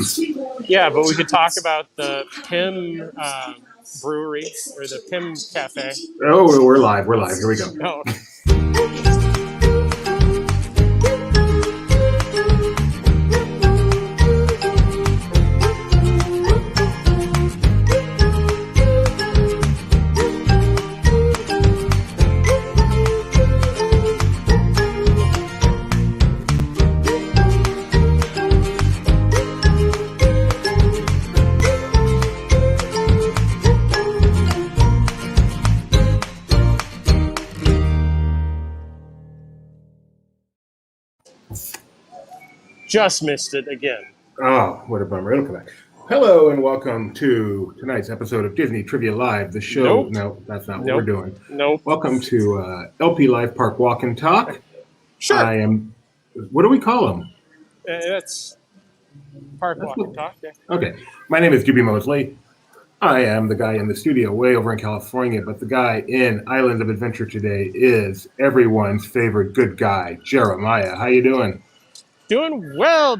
please. Yeah, but we could talk about the Pim brewery or the Pim Cafe. Oh, we're live. We're live. Here we go. Oh. Just missed it again. Oh, what a bummer. It'll come back. Hello and welcome to tonight's episode of Disney Trivia Live, the show. Nope. No, that's not what we're doing. Nope. Welcome to LP Live Park Walk and Talk. Sure. I am, what do we call them? That's Park Walk and Talk. Yeah. Okay. My name is Juby Mosley. I am the guy in the studio way over in California, but the guy in Islands of Adventure today is everyone's favorite good guy, Jeremiah. How you doing? Doing well.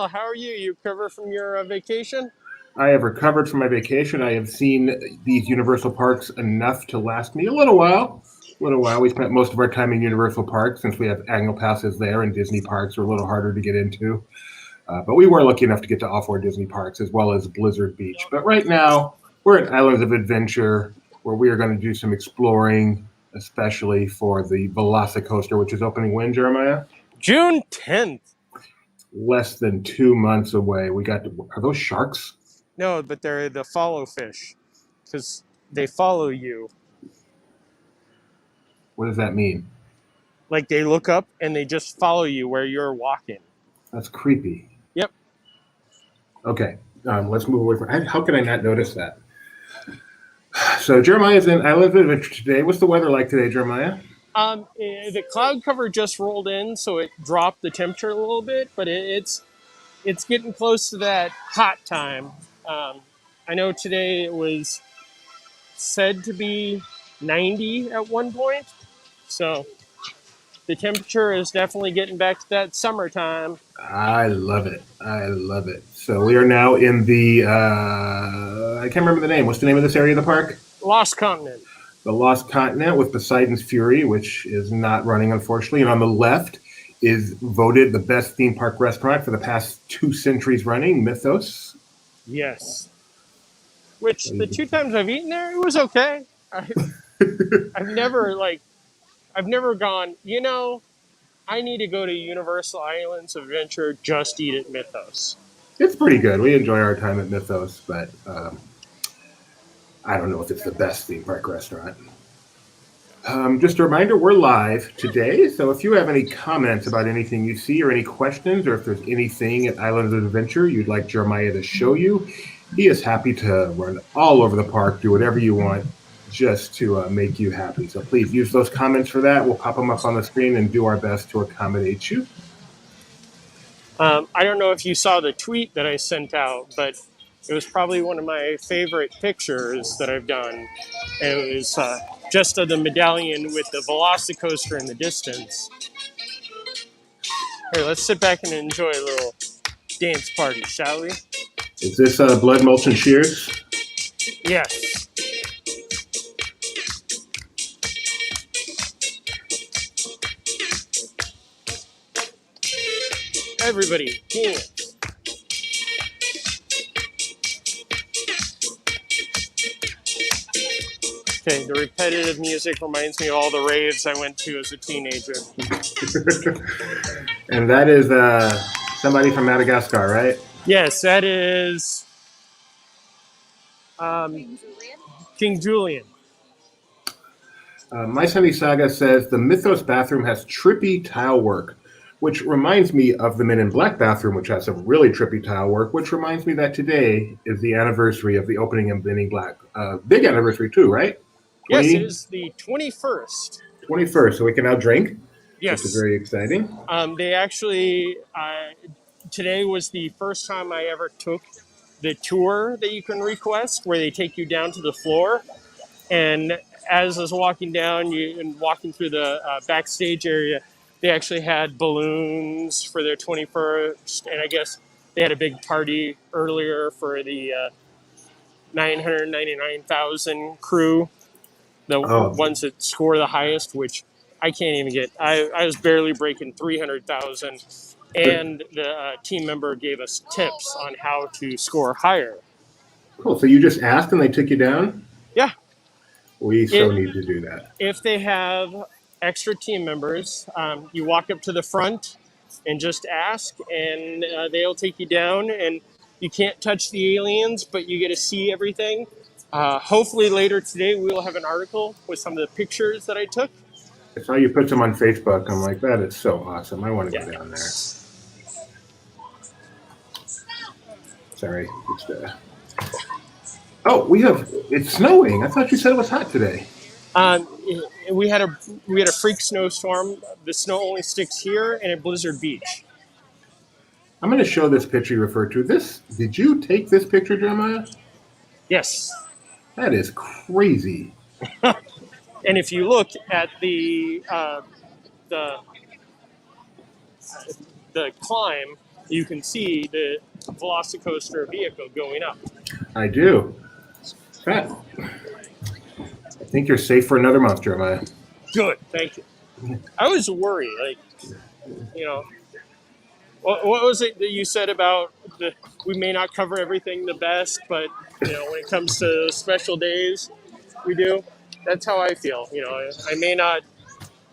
How are you? You recover from your vacation? I have recovered from my vacation. I have seen these Universal parks enough to last me a little while. We spent most of our time in Universal parks since we have annual passes there, and Disney parks are a little harder to get into. But we were lucky enough to get to all four Disney parks as well as Blizzard Beach. But right now, we're at Islands of Adventure, where we are going to do some exploring, especially for the Velocicoaster, which is opening when, Jeremiah? June 10th. Less than 2 months away. Are those sharks? No, but they're the follow fish because they follow you. What does that mean? Like they look up and they just follow you where you're walking. That's creepy. Yep. Okay, let's move away from. How can I not notice that? So Jeremiah's in Islands of Adventure today. What's the weather like today, Jeremiah? The cloud cover just rolled in, so it dropped the temperature a little bit, but it's getting close to that hot time. I know today it was said to be 90 at one point, so the temperature is definitely getting back to that summertime. I love it. So we are now in the, I can't remember the name. What's the name of this area of the park? Lost Continent. The Lost Continent with Poseidon's Fury, which is not running, unfortunately. And on the left is voted the best theme park restaurant for the past 2 centuries running, Mythos. Yes. Which the 2 times I've eaten there, it was okay. I've never gone, I need to go to Universal Islands of Adventure, just eat at Mythos. It's pretty good. We enjoy our time at Mythos, but I don't know if it's the best theme park restaurant. Just a reminder, we're live today, so if you have any comments about anything you see or any questions, or if there's anything at Islands of Adventure you'd like Jeremiah to show you, he is happy to run all over the park, do whatever you want, just to make you happy. So please use those comments for that. We'll pop them up on the screen and do our best to accommodate you. I don't know if you saw the tweet that I sent out, but it was probably one of my favorite pictures that I've done. And it was just of the medallion with the Velocicoaster in the distance. Here, let's sit back and enjoy a little dance party, shall we? Is this Blood, Mulch, and Shears? Yes. Everybody, dance. Okay, the repetitive music reminds me of all the raves I went to as a teenager. And that is somebody from Madagascar, right? Yes, that is King Julian. My Sunday Saga says the Mythos bathroom has trippy tile work, which reminds me of the Men in Black bathroom, which has some really trippy tile work, which reminds me that today is the anniversary of the opening of Men in Black. Big anniversary too, right? Yes, it is the 21st. 21st, so we can now drink. Yes. Which is very exciting. They actually, today was the first time I ever took the tour that you can request, where they take you down to the floor. And as I was walking down and walking through the backstage area, they actually had balloons for their 21st, and I guess They had a big party earlier for the 999,000 crew, the Oh, ones that score the highest, which I can't even get. I was barely breaking 300,000, and the team member gave us tips on how to score higher. cool. So you just asked and they took you down? Yeah, We so it, need to do that. if they have extra team members, you walk up to the front and just ask, and they'll take you down. And you can't touch the aliens, but you get to see everything. Hopefully, later today, we will have an article with some of the pictures that I took. I saw you put some on Facebook. I'm like, that is so awesome. I want to Yeah. go down there. Sorry. Oh, it's snowing. I thought you said it was hot today. Um, we had a freak snowstorm. The snow only sticks here and at Blizzard Beach. I'm going to show this picture you referred to. Did you take this picture, Jeremiah? Yes, That is crazy. and if you look at the the climb, you can see the Velocicoaster vehicle going up. I do. Pat, I think you're safe for another month, Jeremiah. Good, thank you. I was worried, like, you know, what was it that you said about we may not cover everything the best, but when it comes to special days, we do. That's how I feel. I may not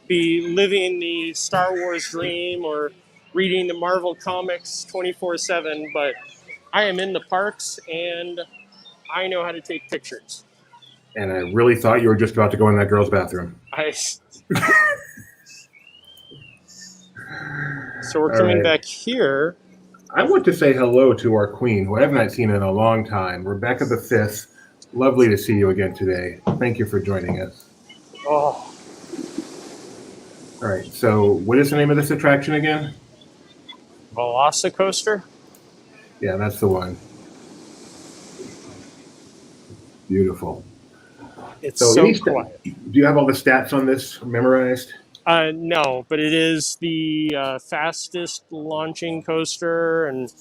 be living the Star Wars dream or reading the Marvel comics 24/7, but I am in the parks and I know how to take pictures. And I really thought you were just about to go in that girl's bathroom. So we're coming back here. I want to say hello to our queen, who I have not seen in a long time, Rebecca the Fifth. Lovely to see you again today. Thank you for joining us. Oh, All right. So, what is the name of this attraction again? Velocicoaster? Yeah, that's the one. Beautiful. It's so quiet. Do you have all the stats on this memorized? No, but it is the fastest launching coaster and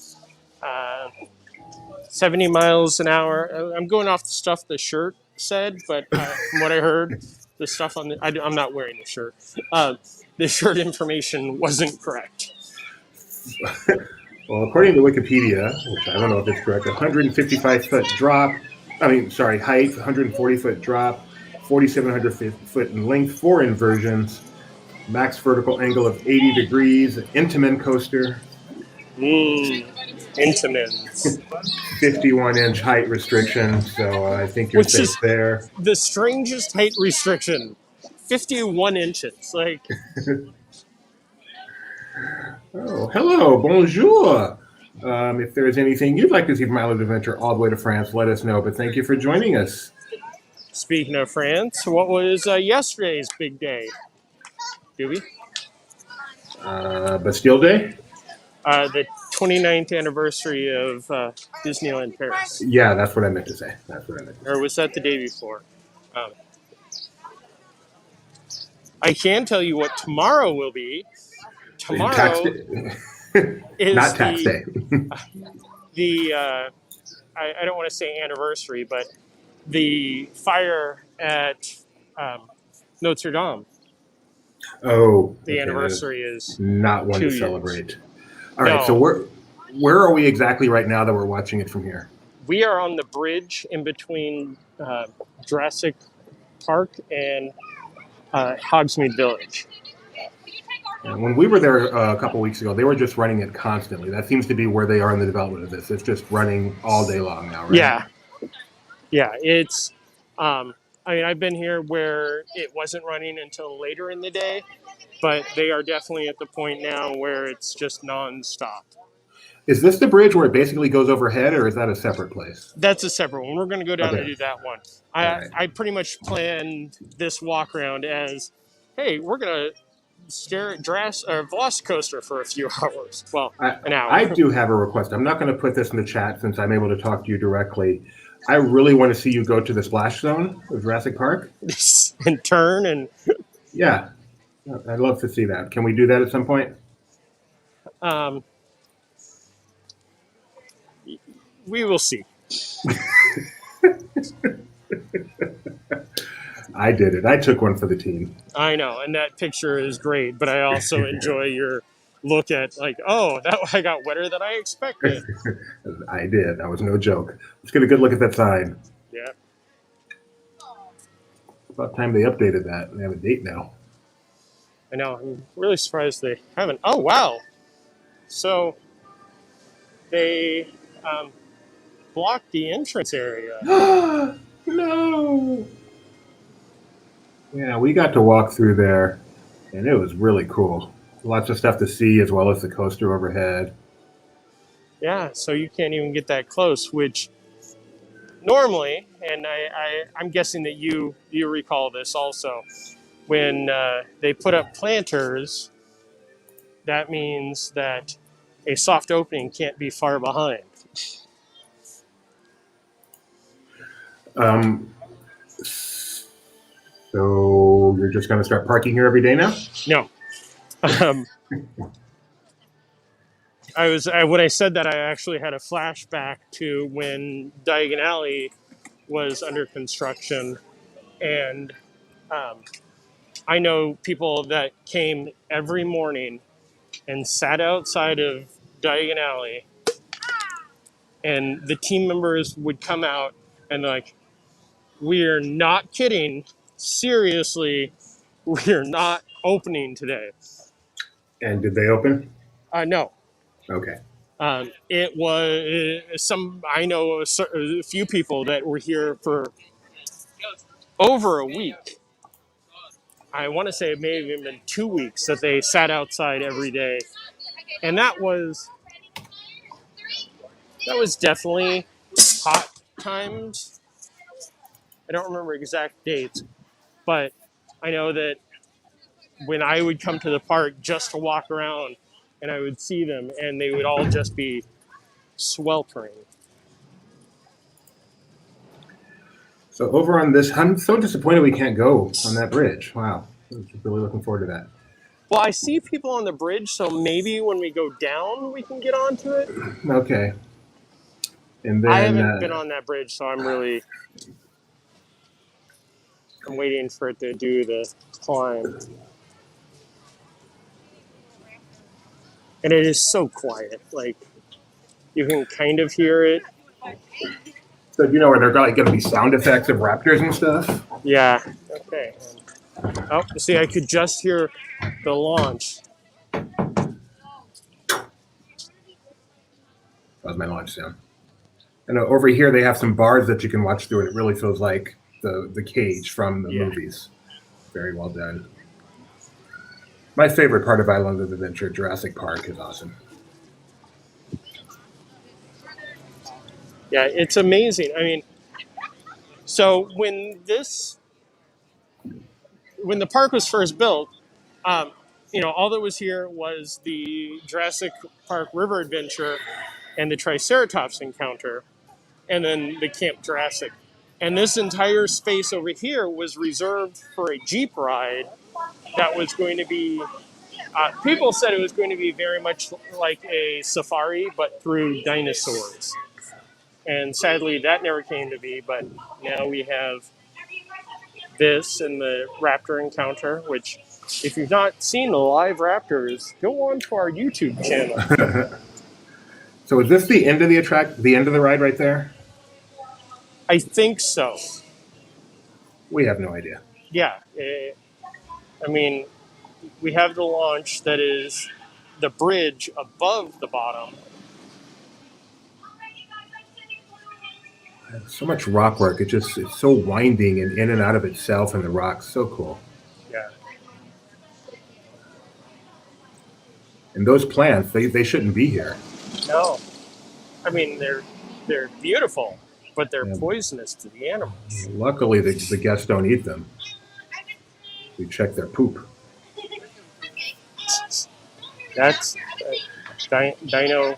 70 miles an hour. I'm going off the stuff the shirt said, but from what I heard, the stuff on I'm not wearing the shirt. The shirt information wasn't correct. Well, according to Wikipedia, which I don't know if it's correct, 155-foot drop. Height, 140-foot drop, 4,700 foot in length, 4 inversions, max vertical angle of 80 degrees, Intamin coaster. Intamins. 51-inch height restriction, so I think you're safe there. The strangest height restriction. 51 inches. Like. Oh, hello, bonjour. If there's anything you'd like to see from Island Adventure all the way to France, let us know. But thank you for joining us. Speaking of France, what was yesterday's big day? Dewey? Bastille Day? The 29th anniversary of Disneyland Paris. Yeah, that's what I meant to say. Or was that the day before? I can tell you what tomorrow will be. Tomorrow tax day. is not tax day. I don't want to say anniversary, but the fire at Notre Dame. Oh, the anniversary is not one to celebrate. Years. All right, so where are we exactly right now that we're watching it from here? We are on the bridge in between Jurassic Park and Hogsmeade Village. And when we were there a couple weeks ago, they were just running it constantly. That seems to be where they are in the development of this. It's just running all day long now, right? Yeah. It's. I've been here where it wasn't running until later in the day, but they are definitely at the point now where it's just nonstop. Is this the bridge where it basically goes overhead, or is that a separate place? That's a separate one. We're going to go down and do that one. I pretty much planned this walk around as, hey, we're going to stare at Velocicoaster for a few hours. Well, an hour. I do have a request. I'm not going to put this in the chat since I'm able to talk to you directly. I really want to see you go to the splash zone of Jurassic Park. And turn and... Yeah. I'd love to see that. Can we do that at some point? we will see. I did it. I took one for the team. I know, and that picture is great, but I also enjoy your look at like, oh, that I got wetter than I expected. I did. That was no joke. Let's get a good look at that sign. Yeah, About time they updated that. They have a date now. I know. I'm really surprised they haven't. Oh, wow. So they blocked the entrance area. No. Yeah, we got to walk through there, and it was really cool. Lots of stuff to see, as well as the coaster overhead. Yeah, so you can't even get that close, which normally, and I'm guessing that you recall this also, when they put up planters, that means that a soft opening can't be far behind. Um, so you're just going to start parking here every day now? No. When I said that, I actually had a flashback to when Diagon Alley was under construction, and um, I know people that came every morning and sat outside of Diagon Alley, and the team members would come out and like, "We're not kidding. Seriously, we're not opening today." And did they open? No. Okay. It was I know a few people that were here for over a week. I want to say it may have even been 2 weeks that they sat outside every day. And that was definitely hot times. I don't remember exact dates, but I know that when I would come to the park just to walk around and I would see them and they would all just be sweltering. So over on this, I'm so disappointed we can't go on that bridge. Wow. I was really looking forward to that. Well, I see people on the bridge, so maybe when we go down, we can get onto it. Okay. And I then haven't been on that bridge, so I'm waiting for it to do the climb. And it is so quiet. Like, you can kind of hear it. so you know where they're going to be sound effects of raptors and stuff? Yeah. Okay. Oh, see, I could just hear the launch. That was my launch sound. And over here they have some bars that you can watch through, and it really feels like the cage from the movies. Very well done. My favorite part of Island of Adventure, Jurassic Park, is awesome. Yeah, it's amazing. I mean, so when the park was first built, all that was here was the Jurassic Park River Adventure and the Triceratops encounter, and then the Camp Jurassic. And this entire space over here was reserved for a Jeep ride that was going to be, people said it was going to be very much like a safari, but through dinosaurs. And sadly, that never came to be, but now we have this and the raptor encounter, which, if you've not seen the live raptors, go on to our YouTube channel. So is this the end of the end of the ride right there? I think so. We have no idea. Yeah. I mean, we have the launch that is the bridge above the bottom. So much rock work. It's so winding and in and out of itself and the rocks. So cool. Yeah. And those plants, they shouldn't be here. No. I mean, they're beautiful, but they're poisonous to the animals. Luckily, the guests don't eat them. We check their poop. That's dino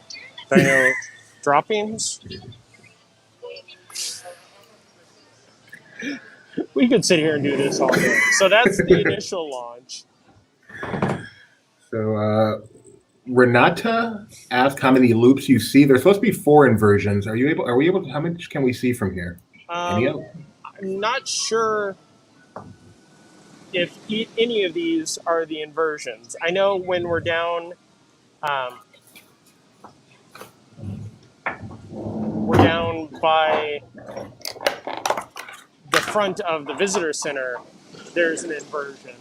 droppings. We could sit here and do this all day. So that's the initial launch. So Renata asked how many loops you see. There's supposed to be 4 inversions. Are we able to, how much can we see from here? Any of? I'm not sure if any of these are the inversions. I know when um, we're down by the front of the visitor center, there's an inversion.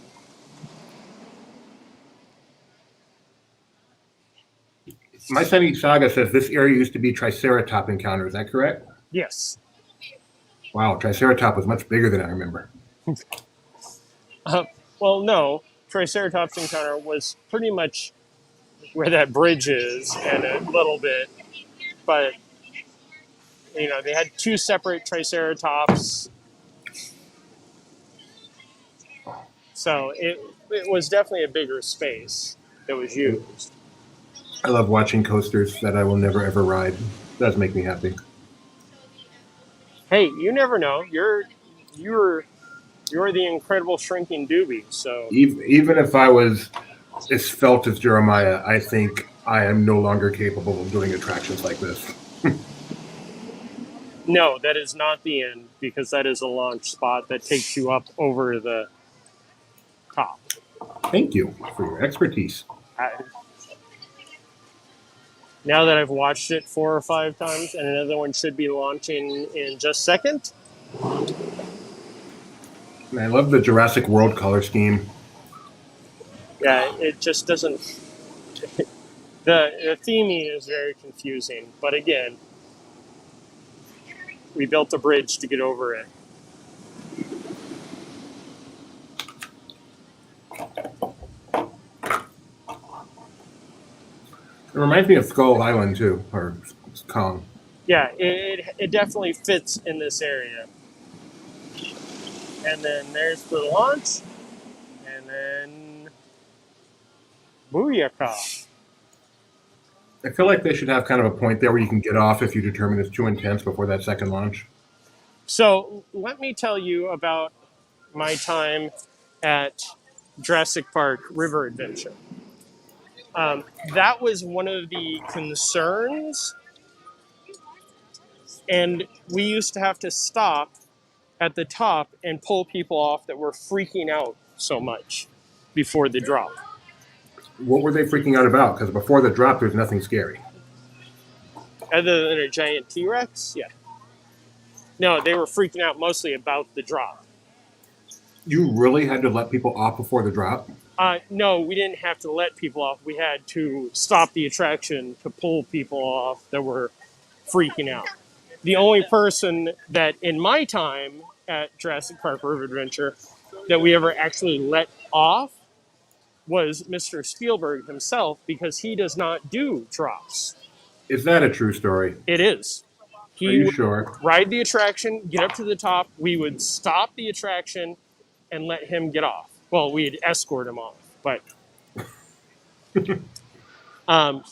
My Sunny Saga says this area used to be Triceratop encounter. Is that correct? Yes. Wow, Triceratop was much bigger than I remember. Well, no. Triceratops encounter was pretty much where that bridge is and a little bit, but they had 2 separate Triceratops, so it was definitely a bigger space that was used. I love watching coasters that I will never ever ride. It does make me happy. Hey, you never know. You're the incredible shrinking doobie. So Even if I was as felt as Jeremiah, I think I am no longer capable of doing attractions like this. no, that is not the end, because that is a launch spot that takes you up over the top. Thank you for your expertise. Now that I've watched it 4 or 5 times, and another one should be launching in just a second. And I love the Jurassic World color scheme. Yeah, it just doesn't. The theming is very confusing, but again, we built a bridge to get over it. It reminds me of Skull Island too, or Kong. Yeah, it definitely fits in this area. And then there's the launch, and then booyaka. I feel like they should have kind of a point there where you can get off if you determine it's too intense before that second launch. So let me tell you about my time at Jurassic Park River Adventure. That was one of the concerns, and we used to have to stop at the top and pull people off that were freaking out so much before the drop. What were they freaking out about? Because before the drop, there's nothing scary. Other than a giant T-Rex, yeah. No, they were freaking out mostly about the drop. You really had to let people off before the drop? No, we didn't have to let people off. We had to stop the attraction to pull people off that were freaking out. The only person that in my time at Jurassic Park River Adventure that we ever actually let off was Mr. Spielberg himself, because he does not do drops. Is that a true story? It is. Are you Would sure? ride the attraction, get up to the top. We would stop the attraction and let him get off. Well, we'd escort him off. But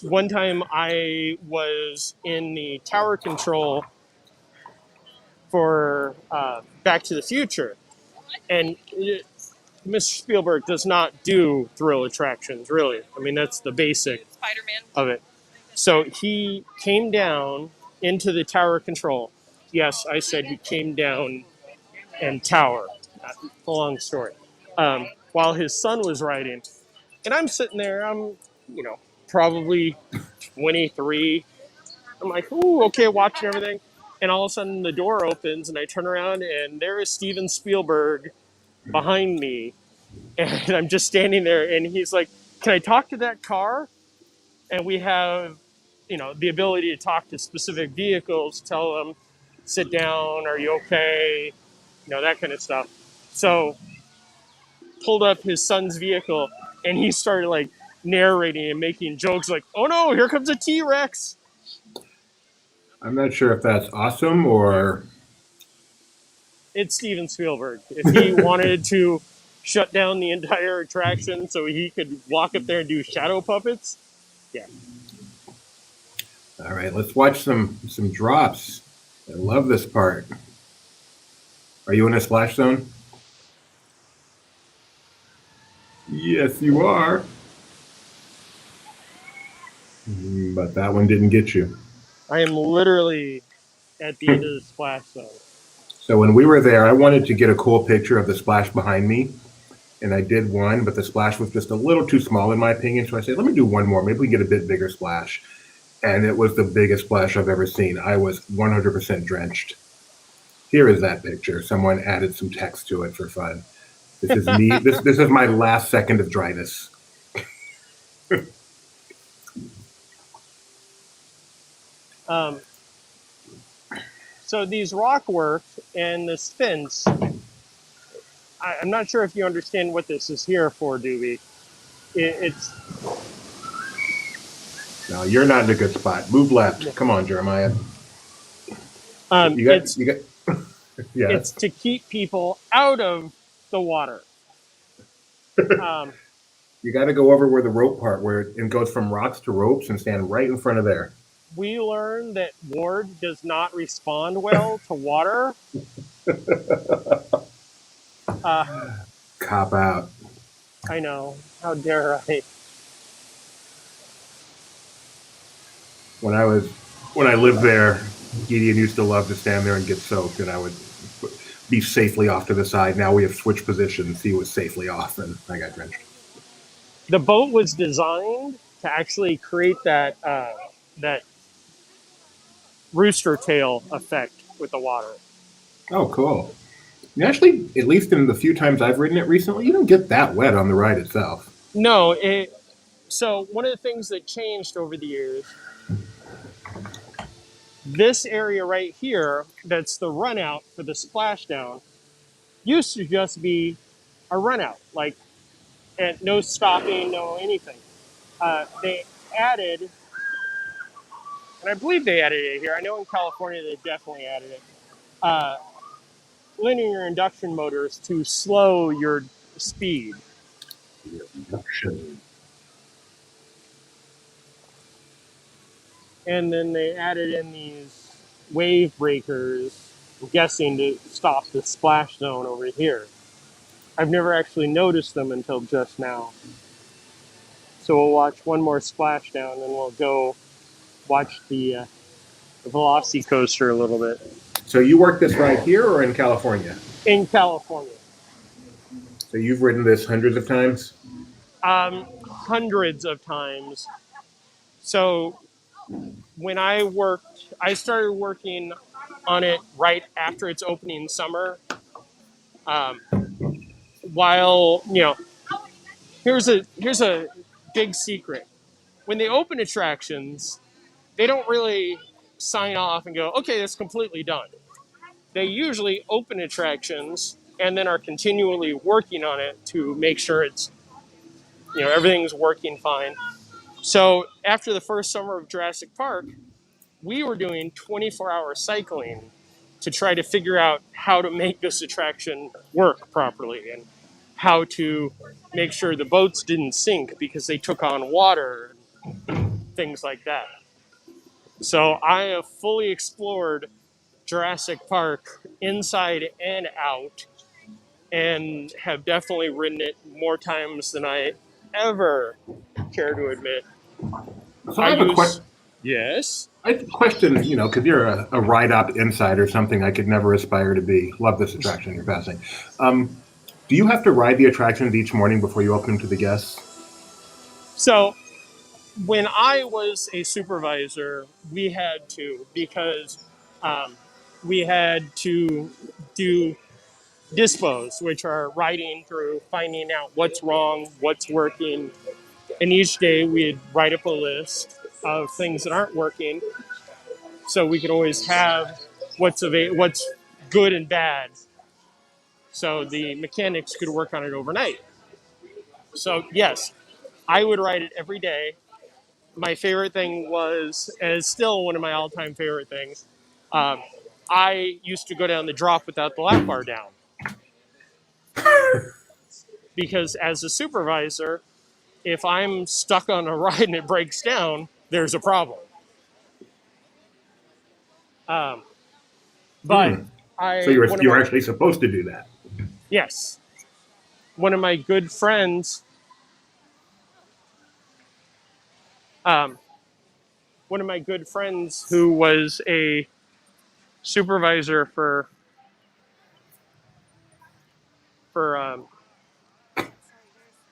one time I was in the tower control for Back to the Future, and Mr. Spielberg does not do thrill attractions, really. I mean, that's the basic of it. So he came down into the tower control. Yes, I said he came down and tower. A long story. While his son was riding, and I'm sitting there. I'm, probably 23. I'm like, ooh, okay, watching everything. And all of a sudden, the door opens, and I turn around, and there is Steven Spielberg behind me, and I'm just standing there, and he's like, "Can I talk to that car?" And we have, the ability to talk to specific vehicles, tell them, "Sit down. Are you okay?" That kind of stuff. So pulled up his son's vehicle, and he started like narrating and making jokes like, "Oh no, here comes a T-Rex." I'm not sure if that's awesome or. It's Steven Spielberg. If he wanted to shut down the entire attraction so he could walk up there and do shadow puppets, yeah. All right, let's watch some drops. I love this part. Are you in a splash zone? Yes, you are. But that one didn't get you. I am literally at the end of the splash zone. So when we were there, I wanted to get a cool picture of the splash behind me, and I did one, but the splash was just a little too small in my opinion. So I said, let me do one more. Maybe we get a bit bigger splash. And it was the biggest splash I've ever seen. I was 100% drenched. Here is that picture. Someone added some text to it for fun. This is me. This is my last second of dryness. Um, so these rock work and this fence, I'm not sure if you understand what this is here for, Doobie. It's No, you're not in a good spot. Move left. Come on, Jeremiah. um, You got it's you got it's yes. to keep people out of the water. Um, You got to go over where the rope part where it goes from rocks to ropes and stand right in front of there. we learned that Ward does not respond well to water. Uh, Cop out. I know. How dare I? When I lived there, Gideon used to love to stand there and get soaked, and I would be safely off to the side. Now we have switched positions. He was safely off, and I got drenched. The boat was designed to actually create that rooster tail effect with the water. Oh, cool. And actually, at least in the few times I've ridden it recently, you don't get that wet on the ride itself. No, so one of the things that changed over the years, this area right here, that's the run out for the splashdown, used to just be a run out, like and no stopping, no anything. They added, and I believe they added it here. I know in California they definitely added it. Uh, Linear induction motors to slow your speed. Reduction. And then they added in these wave breakers, I'm guessing to stop the splash zone over here. I've never actually noticed them until just now. So we'll watch one more splashdown, and we'll go watch the velocity coaster a little bit So you work this ride here or in California? in California. So you've ridden this hundreds of times? Hundreds of times. So when I started working on it right after its opening summer. Um, while here's a big secret. When they open attractions, they don't really sign off and go, okay, it's completely done. They usually open attractions and then are continually working on it to make sure it's everything's working fine. So after the first summer of Jurassic Park, we were doing 24-hour cycling to try to figure out how to make this attraction work properly and how to make sure the boats didn't sink because they took on water and things like that. So I have fully explored Jurassic Park inside and out and have definitely ridden it more times than I ever care to admit. So I I have a use, question. yes. I have a question, because you're a ride op insider, something I could never aspire to be. Love this attraction you're passing. Um, do you have to ride the attractions each morning before you open them to the guests? So when I was a supervisor, we had to because um, we had to do dispos, which are writing through, finding out what's wrong, what's working, and each day we'd write up a list of things that aren't working, so we could always have what's good and bad, so the mechanics could work on it overnight. So yes, I would write it every day. My favorite thing was, and it's still one of my all-time favorite things. Um, I used to go down the drop without the lap bar down because, as a supervisor, if I'm stuck on a ride and it breaks down, there's a problem. Um, but Hmm. So I, you're one of you're my actually supposed to do that. yes, one of my good friends, um, one of my good friends who was a supervisor for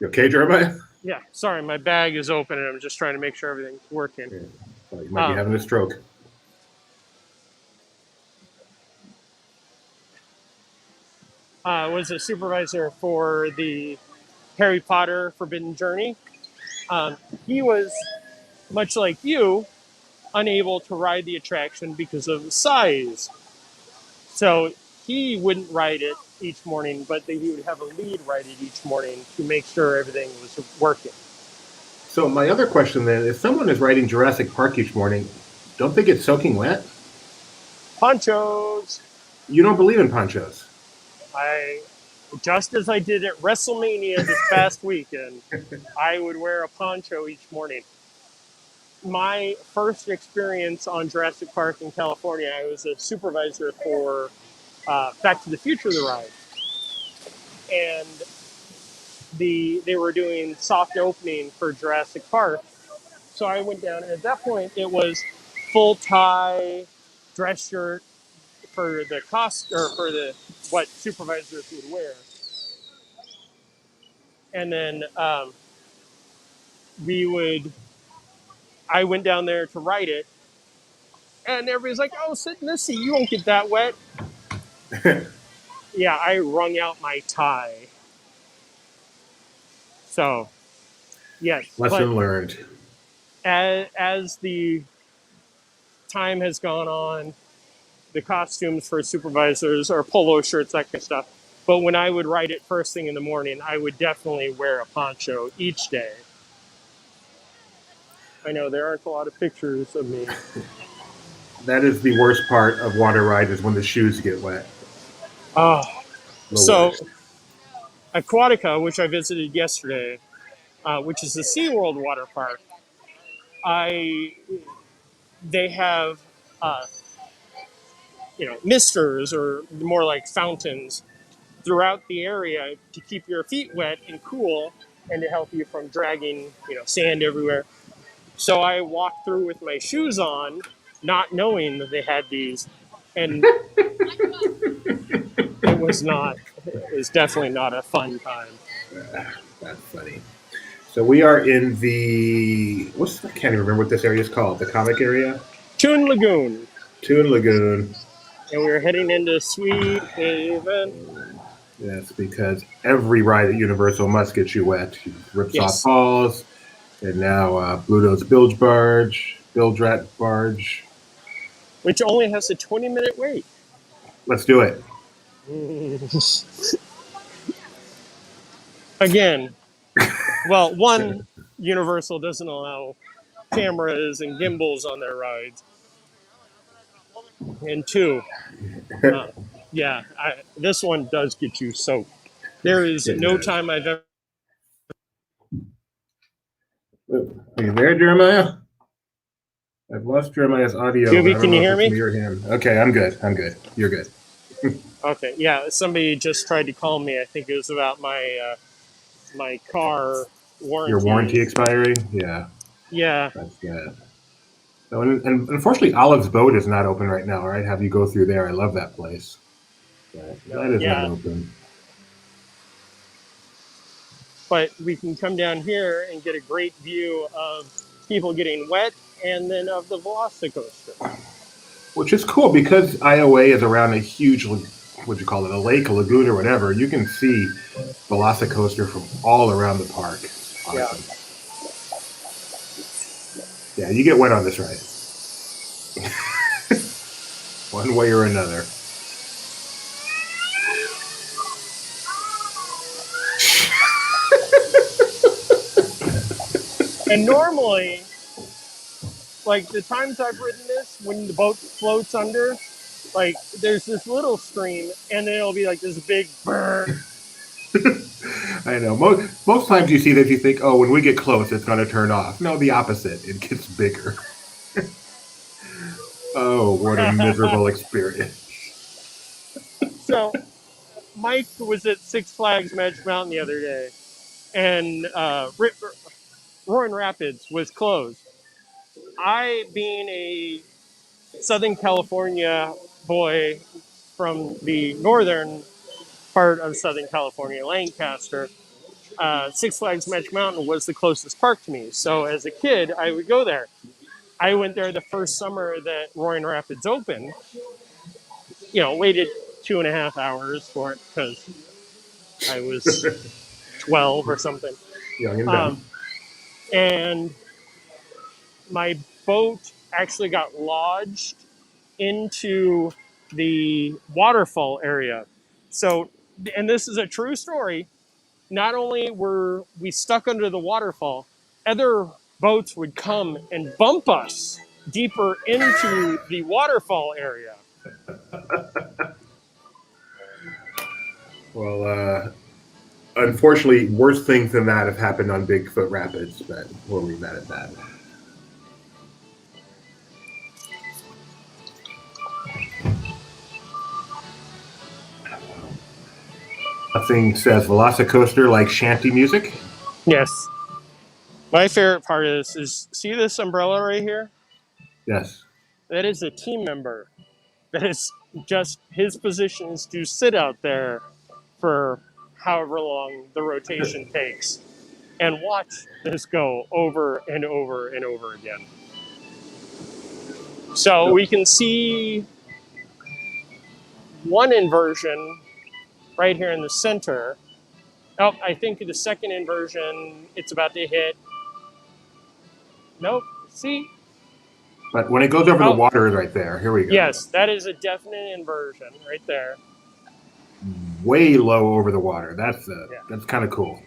You okay, Jeremiah? yeah, sorry, my bag is open and I'm just trying to make sure everything's working. Yeah. Well, you might be Um, having a stroke. was a supervisor for the Harry Potter Forbidden Journey. Um, he was, much like you, unable to ride the attraction because of size. So he wouldn't ride it each morning, but he would have a lead ride it each morning to make sure everything was working. So my other question then, if someone is riding Jurassic Park each morning, don't they get soaking wet? Ponchos. You don't believe in ponchos. I just as I did at WrestleMania this past weekend, I would wear a poncho each morning. My first experience on Jurassic Park in California, I was a supervisor for Back to the Future the ride, and they were doing soft opening for Jurassic Park. So I went down, and at that point, it was full tie, dress shirt for the cost or for the what supervisors would wear, and then we would. I went down there to write it, and everybody's like, "Oh, sit in this seat. You won't get that wet." Yeah, I wrung out my tie. So yes, but Lesson learned. as the time has gone on, the costumes for supervisors are polo shirts, that kind of stuff. But when I would write it first thing in the morning, I would definitely wear a poncho each day. I know there aren't a lot of pictures of me. That is the worst part of water ride is when the shoes get wet. Oh, The so worst. Aquatica, which I visited yesterday, which is the SeaWorld water park, I they have uh, misters or more like fountains throughout the area to keep your feet wet and cool and to help you from dragging sand everywhere. So I walked through with my shoes on, not knowing that they had these, and it was not. It was definitely not a fun time. That's funny. So we are in the I can't even remember what this area is called. The comic area, Toon Lagoon, Toon Lagoon. and we were heading into Sweet Haven. That's because every ride at Universal must get you wet. Ripsaw Yes, Falls, and now Bluto's Bilge Rat Barge. which only has a 20-minute wait. Let's do it. Again, well, one, Universal doesn't allow cameras and gimbals on their rides, and two, uh, yeah, this one does get you soaked. There is It no does. time I've ever. Are you there, Jeremiah? I've lost Jeremiah's audio, but Juby, I don't can know you if hear it's me? me or him. Okay, I'm good. I'm good. You're good. Okay, yeah. Somebody just tried to call me. I think it was about my car Your warranty. warranty expiring? Yeah, Yeah, that's good. So, and unfortunately, Olive's Boat is not open right now, right? Have you go through there? I love that place. But that no, is not yeah. open. But we can come down here and get a great view of people getting wet, and then of the Velocicoaster. Which is cool because Iowa is around a huge, what you call it, a lake, a lagoon, or whatever. You can see Velocicoaster from all around the park. It's Yeah. awesome. Yeah, you get wet on this ride, one way or another. And normally, like the times I've ridden this, when the boat floats under, like there's this little stream, and then it'll be like this big brr. I know. Most times you see this, you think, oh, when we get close, it's going to turn off. No, the opposite. It gets bigger. Oh, what a miserable experience. So Mike was at Six Flags Magic Mountain the other day, and Roaring Rapids was closed. I, being a Southern California boy from the northern part of Southern California, Lancaster, Six Flags Magic Mountain was the closest park to me. So as a kid, I would go there. I went there the first summer that Roaring Rapids opened. Waited 2.5 hours for it because I was 12 or something. Young and dumb. Um, and my boat actually got lodged into the waterfall area. So, and this is a true story. Not only were we stuck under the waterfall, other boats would come and bump us deeper into the waterfall area. Well, unfortunately, worse things than that have happened on Bigfoot Rapids, but we'll leave that at that. Nothing says Velocicoaster like shanty music. Yes. My favorite part of this is, see this umbrella right here? Yes. That is a team member. That is just his position is to sit out there for however long the rotation takes and watch this go over and over and over again. So we can see one inversion right here in the center. Oh, I think the second inversion, it's about to hit. Nope. See? But when it goes over the water right there, here we go. Yes, that is a definite inversion right there. Way low over the water. That's kind of cool.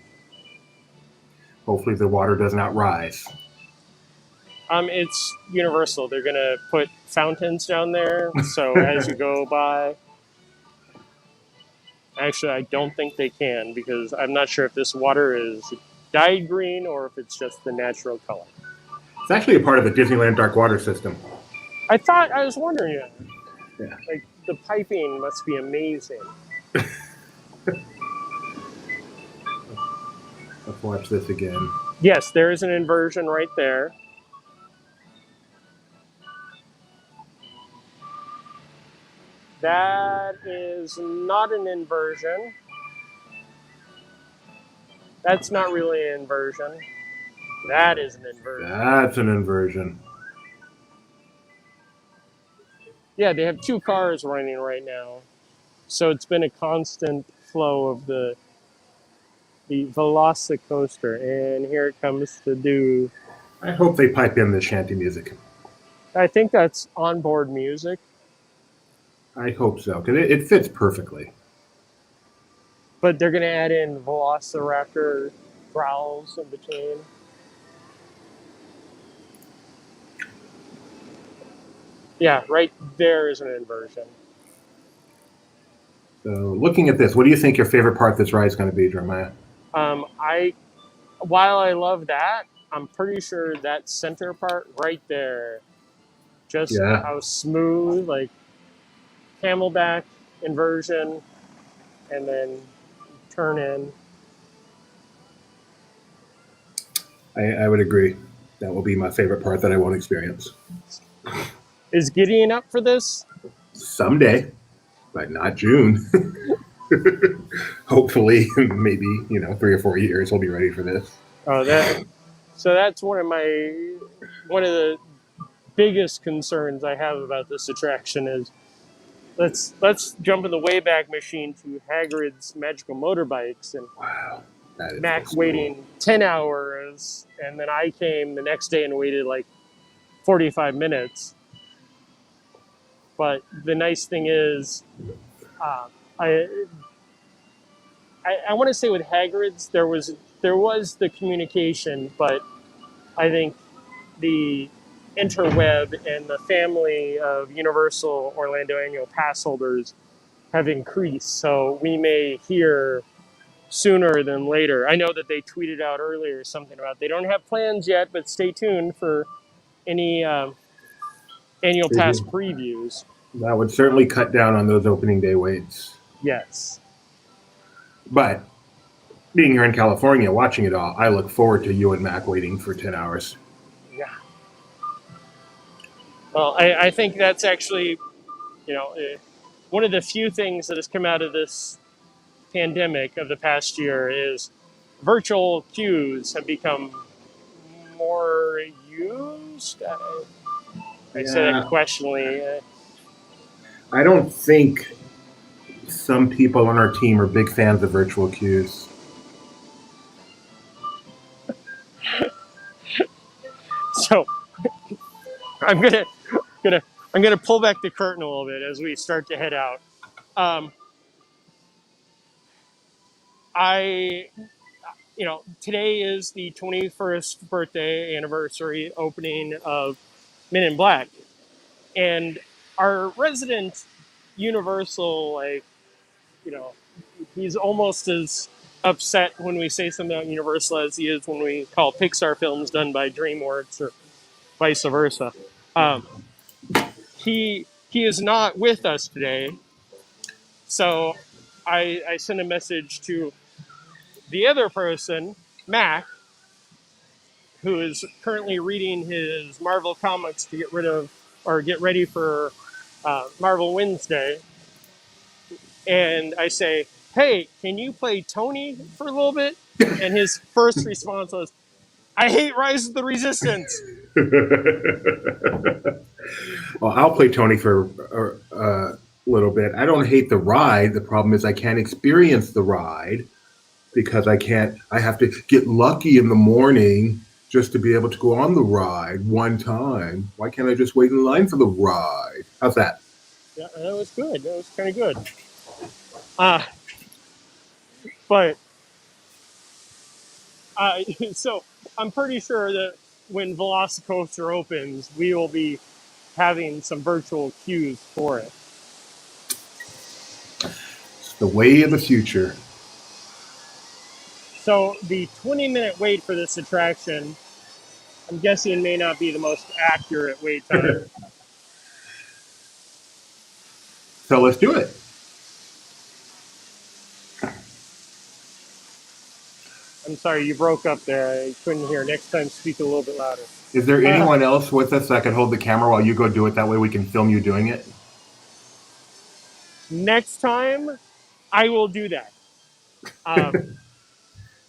Hopefully the water does not rise. It's universal. They're gonna put fountains down there, so as you go by. Actually, I don't think they can because I'm not sure if this water is dyed green or if it's just the natural color. It's actually a part of the Disneyland Dark Water system. I was wondering that. Yeah. Like the piping must be amazing. Let's watch this again. Yes, there is an inversion right there. That is not an inversion. That's not really an inversion. That is an inversion. That's an inversion. Yeah, they have two cars running right now. So it's been a constant flow of the Velocicoaster. And here it comes to do... I hope they pipe in the shanty music. I think that's onboard music. I hope so, because it fits perfectly. But they're going to add in Velociraptor growls in between. Yeah, right there is an inversion. So looking at this, what do you think your favorite part of this ride is going to be, Jeremiah? While I love that, I'm pretty sure that center part right there, just how smooth, like camelback inversion, and then turn in. I would agree. That will be my favorite part that I won't experience. Is Gideon up for this? Someday, but not June. Hopefully, maybe 3 or 4 years, he'll be ready for this. So that's one of the biggest concerns I have about this attraction is let's jump in the Wayback Machine to Hagrid's Magical Motorbikes and Mac waiting 10 hours, and then I came the next day and waited like 45 minutes. But the nice thing is, I want to say with Hagrid's there was the communication, but I think the interweb and the family of Universal Orlando annual pass holders have increased, so we may hear sooner than later. I know that they tweeted out earlier something about they don't have plans yet, but stay tuned for any annual pass previews. That would certainly cut down on those opening day waits. Yes. But being here in California, watching it all, I look forward to you and Mac waiting for 10 hours. Yeah. Well, I think that's actually, one of the few things that has come out of this pandemic of the past year is virtual queues have become more used. I say that Yeah, questioningly. I don't think some people on our team are big fans of virtual queues. So I'm gonna I'm gonna pull back the curtain a little bit as we start to head out. Um, I today is the 21st birthday anniversary opening of Men in Black, and our resident Universal, like, you know, he's almost as upset when we say something about Universal as he is when we call Pixar films done by DreamWorks or vice versa. Um, he is not with us today, so I sent a message to the other person, Mac, who is currently reading his Marvel comics to get rid of or get ready for Marvel Wednesday, and I say, "Hey, can you play Tony for a little bit?" And his first response was, "I hate Rise of the Resistance." Well, I'll play Tony for a little bit. I don't hate the ride. The problem is I can't experience the ride because I can't. I have to get lucky in the morning just to be able to go on the ride one time. Why can't I just wait in line for the ride? How's that? Yeah, that was good. That was kind of good. Uh, but so I'm pretty sure that when Velocicoaster opens, we will be having some virtual queues for it. It's the way of the future. So the 20-minute wait for this attraction, I'm guessing, may not be the most accurate wait time. So let's do it. I'm sorry, you broke up there. I couldn't hear. Next time, speak a little bit louder. Is there Uh, anyone else with us that can hold the camera while you go do it? That way we can film you doing it. Next time, I will do that. Um,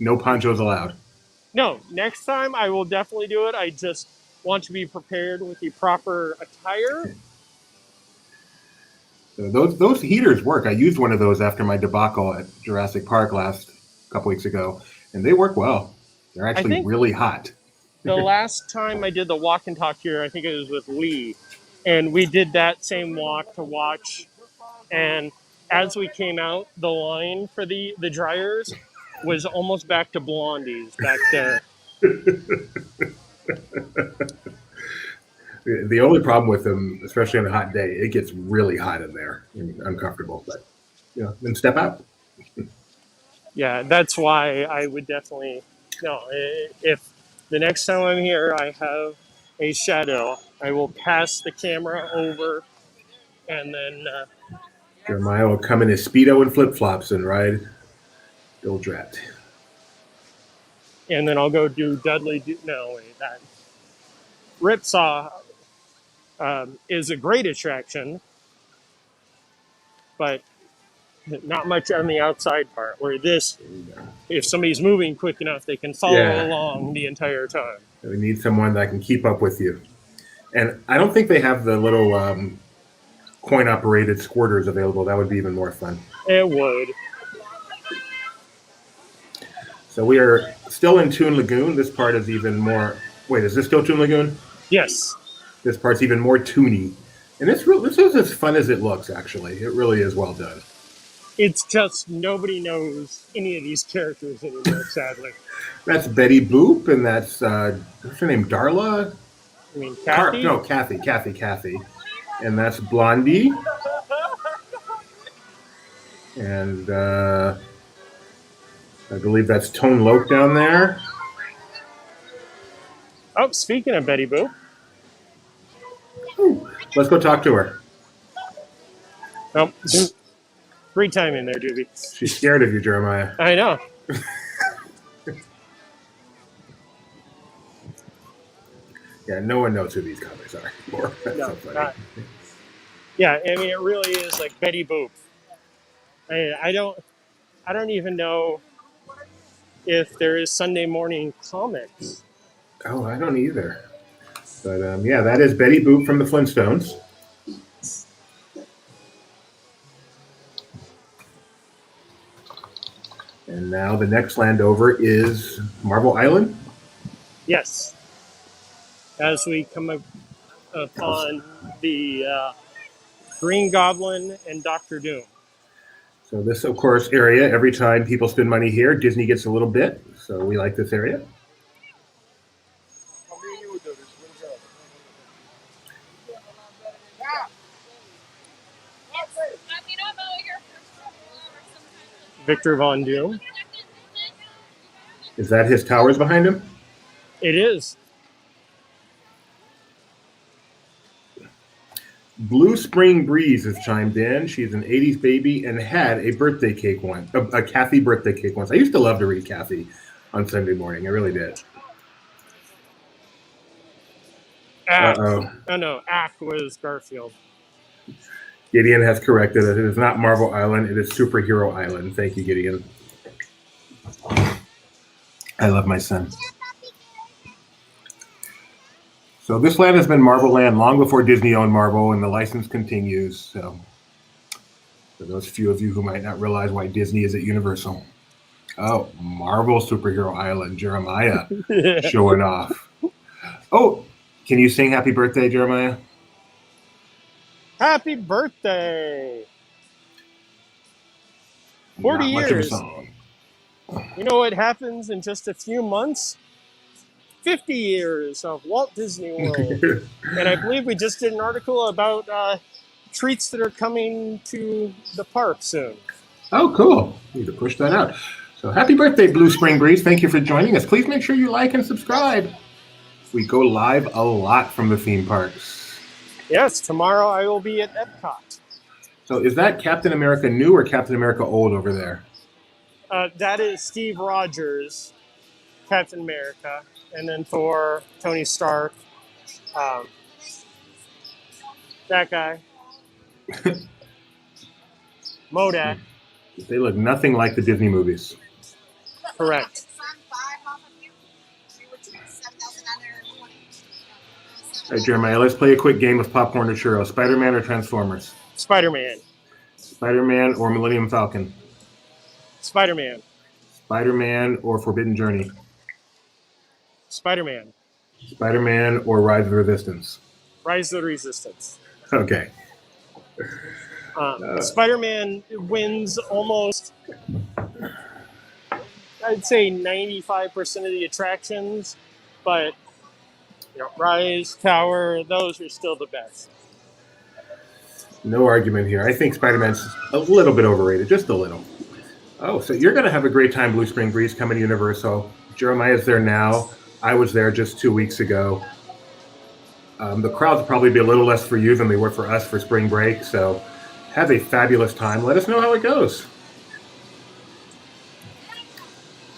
No ponchos allowed. no, next time I will definitely do it. I just want to be prepared with the proper attire. So those heaters work. I used one of those after my debacle at Jurassic Park last couple weeks ago, and they work well. They're I actually think really hot. the last time I did the walk and talk here, I think it was with Lee, and we did that same walk to watch. And as we came out, the line for the dryers was almost back to Blondie's, back to. The only problem with them, especially on a hot day, it gets really hot in there and uncomfortable. But then step out. Yeah, that's why I would definitely no. If the next time I'm here, I have a shadow, I will pass the camera over, and then Jeremiah will come in his speedo and flip flops and ride Bill Drat. I'll go do Dudley. No, wait, that Ripsaw is a great attraction, but not much on the outside part. Where this, if somebody's moving quick enough, they can follow Yeah, along the entire time. we need someone that can keep up with you. And I don't think they have the little coin operated squirters available. That would be even more fun. It would. So we are still in Toon Lagoon. This part is even more. Wait, is this still Toon Lagoon? Yes. This part's even more toony. And this is as fun as it looks, actually. It really is well done. It's just nobody knows any of these characters anymore, sadly. That's Betty Boop, and that's, what's her name, Darla? I mean, Kathy? No, Kathy. And that's Blondie. And I believe that's Tone Loc down there. Oh, speaking of Betty Boop. Ooh, let's go talk to her. Oh, great timing there, Doobie. She's scared of you, Jeremiah. I know. Yeah, no one knows who these comics are anymore. That's so No, funny. not. Yeah, I mean, it really is like Betty Boop. I don't. I don't even know if there is Sunday morning comics. Oh, I don't either. But yeah, that is Betty Boop from the Flintstones. And now the next land over is Marvel Island. Yes, as we come Also, upon the Green Goblin and Doctor Doom. so this, of course, area, every time people spend money here, Disney gets a little bit. So we like this area. Victor Von Doom. Is that his towers behind him? It is. Blue Spring Breeze has chimed in. She's an 80s baby and had a birthday cake once, a Kathy birthday cake once. I used to love to read Kathy on Sunday morning. I really did. Ack. Uh-oh. Oh no, Ack was Garfield. Gideon has corrected it. It is not Marvel Island. It is Superhero Island. Thank you, Gideon. I love my son. So this land has been Marvel Land long before Disney owned Marvel, and the license continues. So for those few of you who might not realize why Disney is at Universal. Oh, Marvel Superhero Island, Jeremiah showing off. Oh, can you sing Happy Birthday, Jeremiah? Happy birthday! 40 Not much of a years. song. You know what happens in just a few months? 50 years of Walt Disney World. And I believe we just did an article about treats that are coming to the park soon. Oh, cool. Need to push that out. So happy birthday, Blue Spring Breeze. Thank you for joining us. Please make sure you like and subscribe. We go live a lot from the theme parks. Yes, tomorrow I will be at Epcot. So is that Captain America new or Captain America old over there? That is Steve Rogers, Captain America, and then Thor, Tony Stark, that guy, Modak. They look nothing like the Disney movies. Correct. All right, Jeremiah, let's play a quick game of popcorn or churros. Spider-Man or Transformers? Spider-Man. Spider-Man or Millennium Falcon? Spider-Man. Spider-Man or Forbidden Journey? Spider-Man. Spider-Man or Rise of the Resistance? Rise of the Resistance. Okay. Spider-Man wins almost, I'd say 95% of the attractions, but Rise, Tower, those are still the best. No argument here. I think Spider-Man's a little bit overrated, just a little. Oh, so you're going to have a great time, Blue Spring Breeze, coming to Universal. Jeremiah's there now. I was there just 2 weeks ago. The crowds will probably be a little less for you than they were for us for spring break, so have a fabulous time. Let us know how it goes.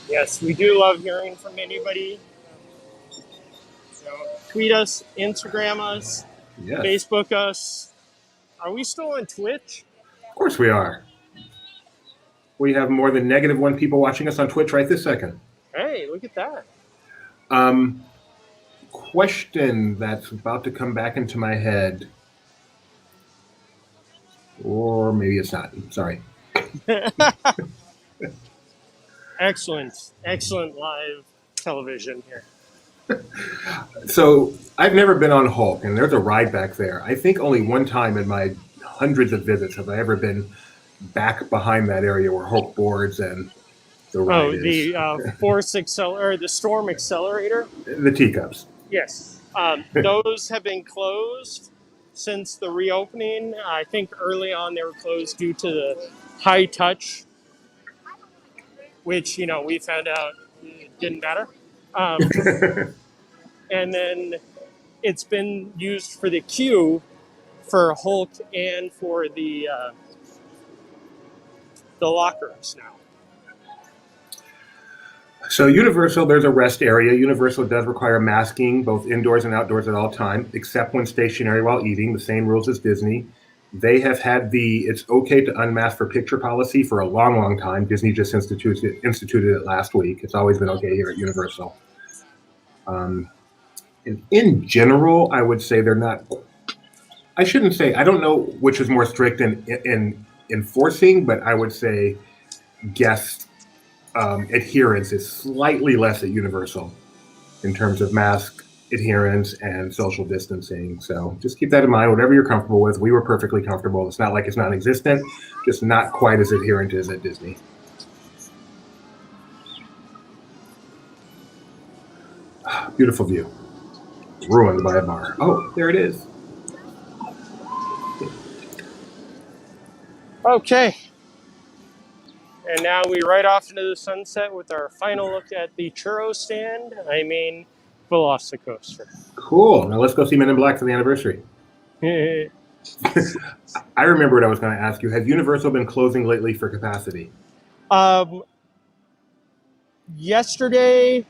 Yes, we do love hearing from anybody. Tweet us, Instagram us, Yes. Facebook us. Are we still on Twitch? Of course we are. We have more than -1 people watching us on Twitch right this second. Hey, look at that. Question that's about to come back into my head. Or maybe it's not. Sorry. Excellent live television here. So I've never been on Hulk, and there's a ride back there. I think only one time in my hundreds of visits have I ever been back behind that area where Hulk boards and the ride is. The Storm Accelerator? The teacups. Yes. Those have been closed since the reopening. I think early on they were closed due to the high touch, which, we found out didn't matter. And then it's been used for the queue for Hulk and for the lockers now. So Universal, there's a rest area. Universal does require masking both indoors and outdoors at all times, except when stationary while eating. The same rules as Disney. They have had the "it's okay to unmask for picture" policy for a long, long time. Disney just instituted it last week. It's always been okay here at Universal. Um, in general, I would say they're not. I shouldn't say. I don't know which is more strict in enforcing, but I would say guest adherence is slightly less at Universal in terms of mask adherence and social distancing. So just keep that in mind. Whatever you're comfortable with, we were perfectly comfortable. It's not like it's non-existent, just not quite as adherent as at Disney. Beautiful view. Ruined by a bar. Oh, there it is. Okay. And now we ride off into the sunset with our final look at the churro stand. I mean, Velocicoaster. Cool. Now let's go see Men in Black for the anniversary. I remember what I was going to ask you. Has Universal been closing lately for capacity? Yesterday,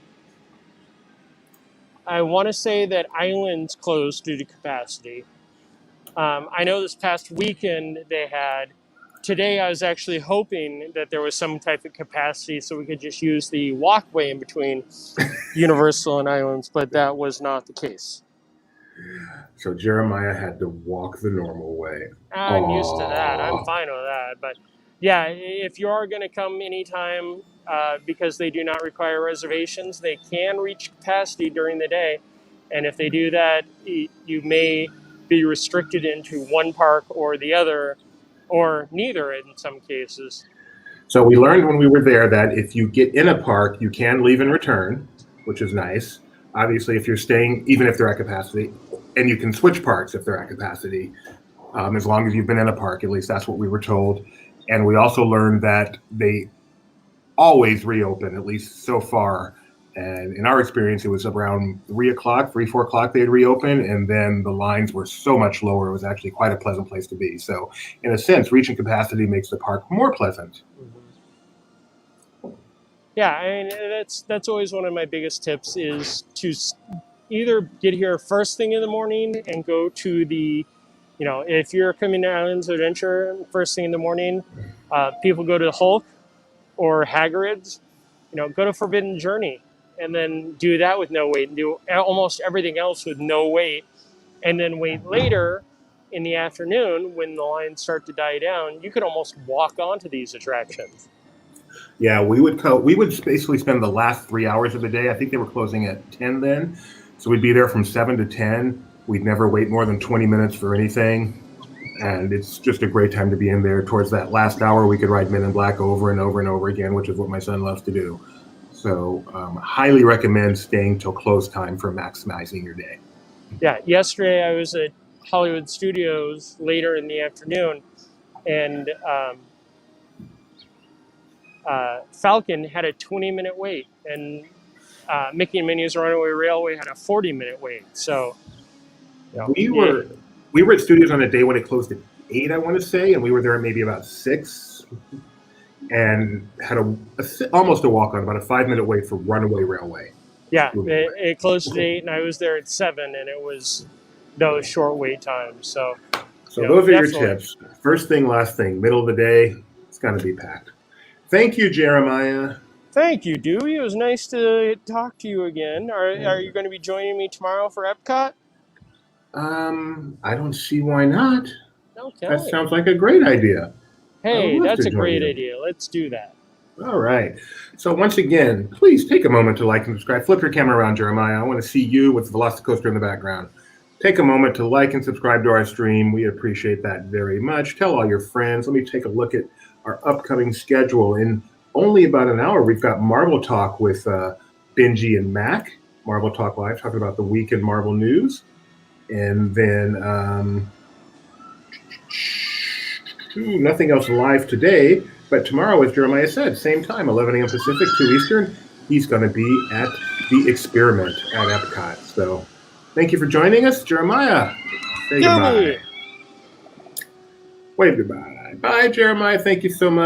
I want to say that Islands closed due to capacity. I know this past weekend they had. Today I was actually hoping that there was some type of capacity so we could just use the walkway in between Universal and Islands, but that was not the case. So Jeremiah had to walk the normal way. I'm used to that. I'm fine with that. But yeah, if you are going to come anytime, because they do not require reservations, they can reach capacity during the day. And if they do that, you may be restricted into one park or the other, or neither in some cases. So we learned when we were there that if you get in a park, you can leave and return, which is nice. Obviously, if you're staying, even if they're at capacity, and you can switch parks if they're at capacity, as long as you've been in a park. At least that's what we were told. And we also learned that they always reopen, at least so far. And in our experience, it was around 4 o'clock they'd reopen, and then the lines were so much lower. It was actually quite a pleasant place to be. So in a sense, reaching capacity makes the park more pleasant. Yeah, I mean, that's always one of my biggest tips is to either get here first thing in the morning and go to the, if you're coming to Islands Adventure first thing in the morning, people go to Hulk or Hagrid's, go to Forbidden Journey and then do that with no wait and do almost everything else with no wait. And then wait later in the afternoon when the lines start to die down, you could almost walk onto these attractions. Yeah, we would basically spend the last 3 hours of the day. I think they were closing at 10 then. So we'd be there from 7 to 10. We'd never wait more than 20 minutes for anything. And it's just a great time to be in there. Towards that last hour, we could ride Men in Black over and over and over again, which is what my son loves to do. So highly recommend staying till close time for maximizing your day. Yeah, yesterday I was at Hollywood Studios later in the afternoon, and Falcon had a 20-minute wait, and Mickey and Minnie's Runaway Railway had a 40-minute wait. So we were at Studios on a day when it closed at 8, I want to say, and we were there at maybe about 6, and had almost a walk on, about a 5-minute wait for Runaway Railway. Yeah, it closed at 8, and I was there at 7, and it was those short wait times. So those are your tips. First thing, last thing, middle of the day, it's going to be packed. Thank you, Jeremiah. Thank you, Dewey. It was nice to talk to you again. Are you going to be joining me tomorrow for Epcot? I don't see why not. Okay. That sounds like a great idea. Hey, that's a great idea. Let's do that. All right. So once again, please take a moment to like and subscribe. Flip your camera around, Jeremiah. I want to see you with the Velocicoaster in the background. Take a moment to like and subscribe to our stream. We appreciate that very much. Tell all your friends. Let me take a look at our upcoming schedule. In only about an hour, we've got Marvel Talk with Benji and Mac. Marvel Talk Live, talking about the week in Marvel news. And then nothing else live today. But tomorrow, as Jeremiah said, same time, 11 a.m. Pacific, 2 Eastern, he's going to be at the Experiment at Epcot. So thank you for joining us, Jeremiah. Say goodbye. Wave goodbye. Bye, Jeremiah. Thank you so much.